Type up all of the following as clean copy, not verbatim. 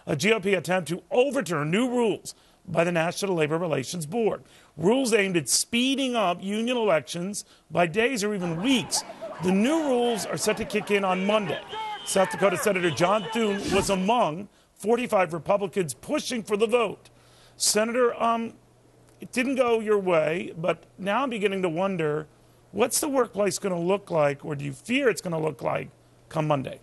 a GOP attempt to overturn new rules by the National Labor Relations Board. Rules aimed at speeding up union elections by days or even weeks. The new rules are set to kick in on Monday. South Dakota Senator John Thune was among 45 Republicans pushing for the vote. Senator, it didn't go your way, but now I'm beginning to wonder, what's the workplace going to look like, or do you fear it's going to look like come Monday?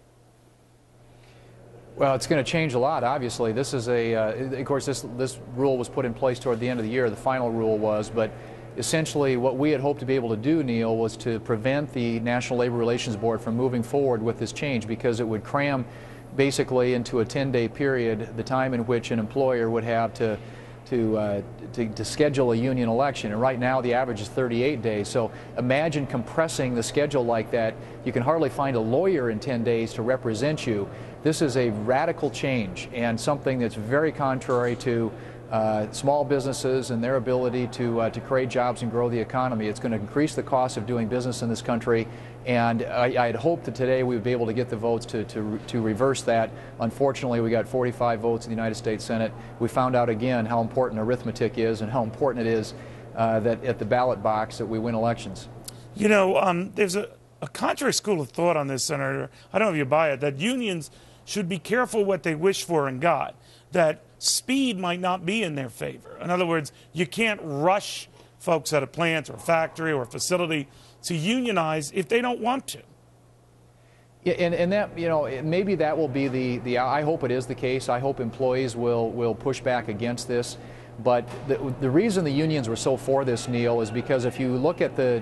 Well, it's going to change a lot, obviously. This is of course, this rule was put in place toward the end of the year, the final rule was, but essentially what we had hoped to be able to do, Neil, was to prevent the National Labor Relations Board from moving forward with this change, because it would cram basically into a 10-day period the time in which an employer would have to schedule a union election. And right now the average is 38 days. So imagine compressing the schedule like that. You can hardly find a lawyer in 10 days to represent you. This is a radical change and something that's very contrary to small businesses and their ability to create jobs and grow the economy. It's going to increase the cost of doing business in this country, and I had hoped that today we would be able to get the votes to reverse that. Unfortunately, we got 45 votes in the United States Senate. We found out again how important arithmetic is and how important it is that at the ballot box that we win elections. You know, there's a contrary school of thought on this, Senator. I don't know if you buy it, that unions should be careful what they wish for in God, that speed might not be in their favor. In other words, you can't rush folks at a plant or a factory or a facility to unionize if they don't want to. Yeah, and that, you know, maybe that will be the I hope it is the case. I hope employees will push back against this. But the reason the unions were so for this, Neil, is because if you look at the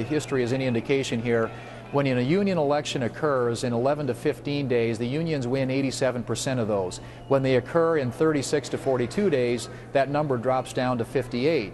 history as any indication here, when a union election occurs in 11 to 15 days, the unions win 87% of those. When they occur in 36 to 42 days, that number drops down to 58%.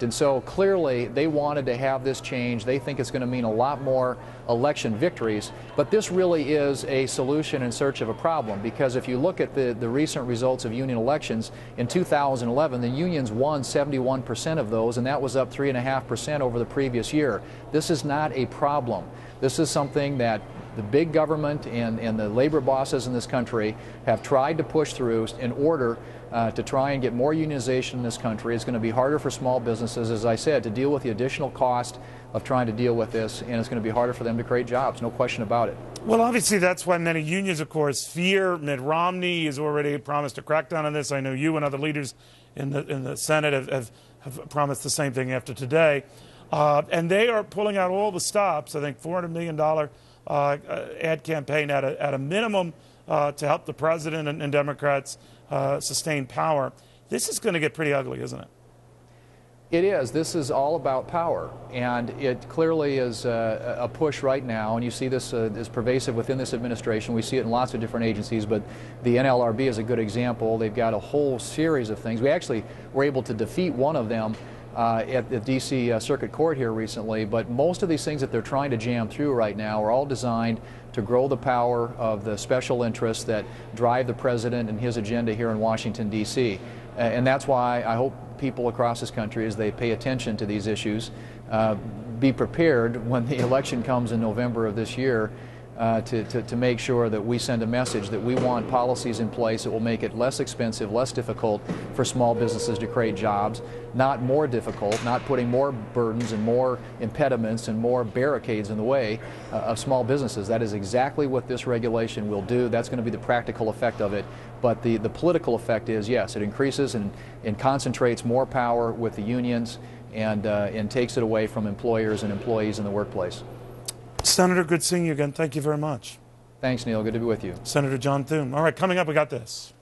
And so clearly they wanted to have this change. They think it's going to mean a lot more election victories. But this really is a solution in search of a problem, because if you look at the recent results of union elections, in 2011, the unions won 71% of those, and that was up 3.5% over the previous year. This is not a problem. This is something that the big government and the labor bosses in this country have tried to push through in order to try and get more unionization in this country. It's going to be harder for small businesses, as I said, to deal with the additional cost of trying to deal with this, and it's going to be harder for them to create jobs, no question about it. Well, obviously that's why many unions, of course, fear. Mitt Romney has already promised a crackdown on this. I know you and other leaders in the Senate have promised the same thing after today. And they are pulling out all the stops, I think $400 million ad campaign at a minimum to help the president and Democrats sustain power. This is going to get pretty ugly, isn't it? It is. This is all about power, and it clearly is a push right now, and you see this is pervasive within this administration. We see it in lots of different agencies, but the NLRB is a good example. They've got a whole series of things. We actually were able to defeat one of them at the D.C. Circuit Court here recently, but most of these things that they're trying to jam through right now are all designed to grow the power of the special interests that drive the president and his agenda here in Washington, D.C. And that's why I hope people across this country, as they pay attention to these issues, be prepared when the election comes in November of this year to make sure that we send a message that we want policies in place that will make it less expensive, less difficult for small businesses to create jobs, not more difficult, not putting more burdens and more impediments and more barricades in the way of small businesses. That is exactly what this regulation will do. That's going to be the practical effect of it. But the political effect is, yes, it increases and concentrates more power with the unions and takes it away from employers and employees in the workplace. Senator, good seeing you again. Thank you very much. Thanks, Neil. Good to be with you. Senator John Thune. All right, coming up, we got this.